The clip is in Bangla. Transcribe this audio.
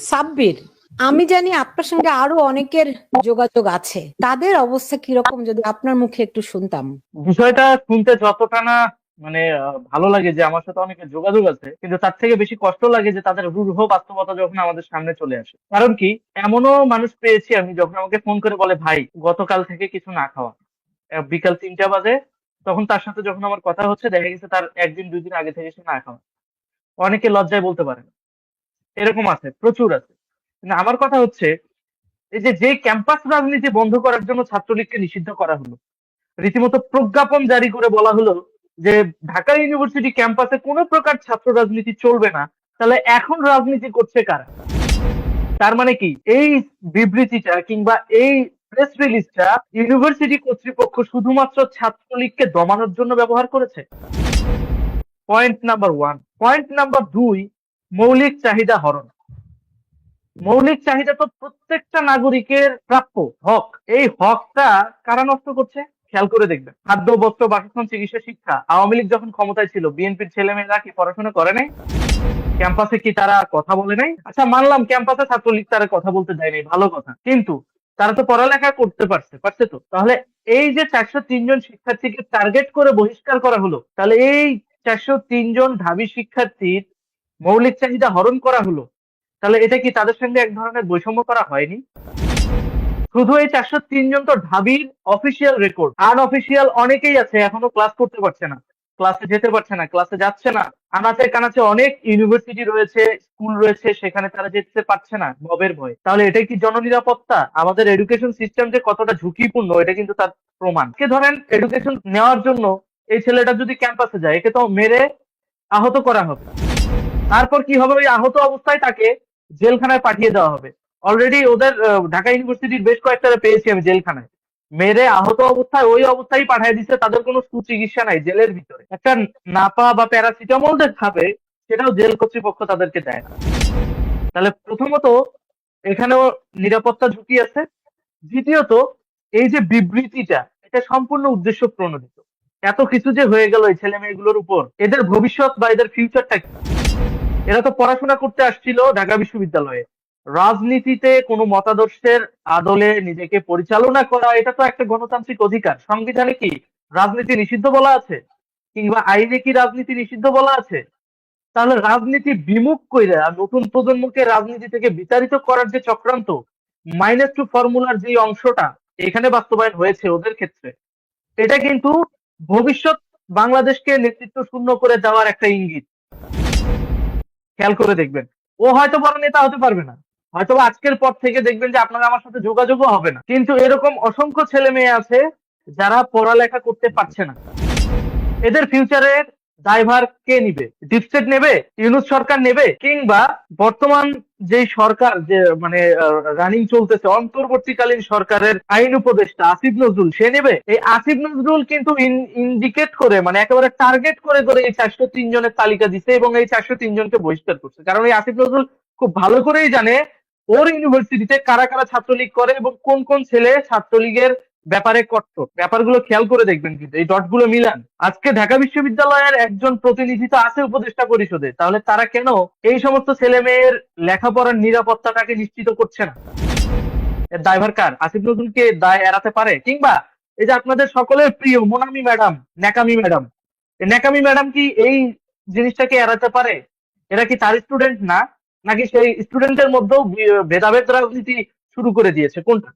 সাব্বির, আমি জানি আপনার সঙ্গে আরো অনেকের যোগাযোগ আছে, তাদের অবস্থা কিরকম যদি আপনার মুখে একটু শুনতাম। বিষয়টা শুনতে যতটা না ভালো লাগে যে আমার সাথে অনেকের যোগাযোগ আছে, কিন্তু তার থেকে বেশি কষ্ট লাগে যে তাদের রূঢ় বাস্তবতা যখন আমাদের সামনে চলে আসে। কারণ কি, এমনও মানুষ পেয়েছি আমি যখন আমাকে ফোন করে বলে, ভাই গতকাল থেকে কিছু না খাওয়া, বিকাল 3টা বাজে, তখন তার সাথে যখন আমার কথা হচ্ছে দেখা গেছে তার একদিন দুই দিন আগে থেকে সে না খাওয়া। অনেকে লজ্জায় বলতে পারে না, এরকম আছে, প্রচুর আছে। কিন্তু আমার কথা হচ্ছে, এই যে যে ক্যাম্পাস রাজনীতি বন্ধ করার জন্য ছাত্রলীগকে নিষিদ্ধ করা হলো, রীতিমতো প্রজ্ঞাপন জারি করে বলা হলো যে ঢাকা ইউনিভার্সিটি ক্যাম্পাসে কোনো প্রকার ছাত্র রাজনীতি চলবে না, তাহলে এখন রাজনীতি করছে কারা? তার মানে কি, এই বিবৃতিটা কিংবা এই প্রেস রিলিজটা ইউনিভার্সিটি কর্তৃপক্ষ শুধুমাত্র ছাত্রলীগকে দমানোর জন্য ব্যবহার করেছে? Point number one. Point number দুই, মৌলিক চাহিদা হরণ। মৌলিক চাহিদা তো প্রত্যেকটা নাগরিকের প্রাপ্য হক। এই হকটা কারা নষ্ট করছে? খেয়াল করে দেখবেন, খাদ্য, বস্ত্র, বাসস্থান, চিকিৎসা, শিক্ষা। আওয়ামী লীগ যখন ক্ষমতায় ছিল, বিএনপির ছেলেমেয়েরা কি পড়াশোনা করে নাই? ক্যাম্পাসে কি তারা কথা বলে নাই? আচ্ছা, মানলাম ক্যাম্পাসে ছাত্রলীগ তারা কথা বলতে দেয়নি, ভালো কথা, কিন্তু তারা তো পড়ালেখা করতে পারছে, পারছে তো। তাহলে এই যে 403 জন শিক্ষার্থীকে টার্গেট করে বহিষ্কার করা হলো, তাহলে এই 403 জন ঢাবি শিক্ষার্থীর মৌলিক চাহিদা হরণ করা হলো, তাহলে এটা কি তাদের সঙ্গে এক ধরনের বৈষম্য করা হয়নি? শুধু এই 403 জন তো ঢাবির অফিসিয়াল রেকর্ড, আনঅফিসিয়াল অনেকেই আছে এখনো ক্লাস করতে পারছে না, ক্লাসে যেতে পারছে না, ক্লাসে যাচ্ছে না। আনাচে কানাচে অনেক ইউনিভার্সিটি রয়েছে, স্কুল রয়েছে, সেখানে তারা যেতে পারছে না মবের ভয়। তাহলে এটাই কি জননিরাপত্তা? আমাদের এডুকেশন সিস্টেম যে কতটা ঝুঁকিপূর্ণ এটা কিন্তু তার প্রমাণ। কে ধরেন এডুকেশন নেওয়ার জন্য এই ছেলেটা যদি ক্যাম্পাসে যায়, একে তো মেরে আহত করা হবে। তারপর কি হবে? ওই আহত অবস্থায় তাকে জেলখানায় পাঠিয়ে দেওয়া হবে। অলরেডি ওদের ঢাকা ইউনিভার্সিটির বেশ কয়েকটা পেয়েছি আমি জেলখানায়, মেরে আহত অবস্থায় ওই অবস্থায় পাঠিয়ে দিচ্ছে, তাদের কোনো সুচিকিৎসা নাই, জেলের ভিতরে একটা নাপা বা প্যারাসিটামল যে খাবে সেটাও জেল কর্তৃপক্ষ তাদেরকে দেয় না। তাহলে প্রথমত এখানেও নিরাপত্তা ঝুঁকি আছে। দ্বিতীয়ত, এই যে বিবৃতিটা, এটা সম্পূর্ণ উদ্দেশ্য প্রণোদিত। এত কিছু যে হয়ে গেল এই ছেলে মেয়েগুলোর উপর, এদের ভবিষ্যৎ বা এদের ফিউচারটা কি? এরা তো পড়াশোনা করতে আসছিল ঢাকা বিশ্ববিদ্যালয়ে। রাজনীতিতে কোনো মতাদর্শের আদলে নিজেকে পরিচালনা করা এটা তো একটা গণতান্ত্রিক অধিকার। সংবিধানে কি রাজনীতি নিষিদ্ধ বলা আছে? কিংবা আইনে কি রাজনীতি নিষিদ্ধ বলা আছে? তাহলে রাজনীতি বিমুখ কইরা নতুন প্রজন্মকে রাজনীতি থেকে বিতাড়িত করার যে চক্রান্ত, -2 ফর্মুলার যে অংশটা এখানে বাস্তবায়ন হয়েছে ওদের ক্ষেত্রে, এটা কিন্তু ভবিষ্যৎ বাংলাদেশকে নেতৃত্ব শূন্য করে দেওয়ার একটা ইঙ্গিত। খেয়াল করে দেখবেন, ও হয়তো বড় নেতা হতে পারবে না, হয়তো আজকের পর থেকে দেখবেন যে আপনার আমার সাথে যোগাযোগও হবে না, কিন্তু এরকম অসংখ্য ছেলে মেয়ে আছে যারা পড়ালেখা করতে পারছে না। এদের ফিউচারের দায়ভার কে নিবে? ডিপস্টেট নেবে? ইউনূস সরকার নেবে? কিংবা বর্তমান যে সরকার যে মানে রানিং চলতেছে, অন্তর্বর্তীকালীন সরকারের আইন উপদেষ্টা আসিফ নজরুল, সে নেবে? এই আসিফ নজরুল কিন্তু ইন্ডিকেট করে, মানে একেবারে টার্গেট করে করে এই 403 জনের তালিকা দিচ্ছে এবং এই 403 জনকে বহিষ্কার করছে। কারণ এই আসিফ নজরুল খুব ভালো করেই জানে ওর ইউনিভার্সিটিতে কারা কারা ছাত্রলীগ করে এবং কোন কোন ছেলে ছাত্রলীগের ব্যাপারে কট্টর। ব্যাপারগুলো খেয়াল করে দেখবেন, কিন্তু এই ডটগুলো মিলান। আজকে ঢাকা বিশ্ববিদ্যালয়ের একজন প্রতিনিধি তো আছে উপদেষ্টা পরিষদে, তাহলে তারা কেন এই সমস্ত ছেলে মেয়ের লেখাপড়ার নিরাপত্তাটাকে নিশ্চিত করছে না? এর দায়ভার কার? আসিফ নজরুলকে দায় এড়াতে পারে? কিংবা এই যে আপনাদের সকলের প্রিয় মোনামি ম্যাডাম, ন্যাকামি ম্যাডাম, এই ন্যাকামি ম্যাডাম কি এই জিনিসটাকে এড়াতে পারে? এরা কি তার স্টুডেন্ট না? নাকি সেই স্টুডেন্টের মধ্যেও ভেদাভেদ রাজনীতি শুরু করে দিয়েছে? কোনটা?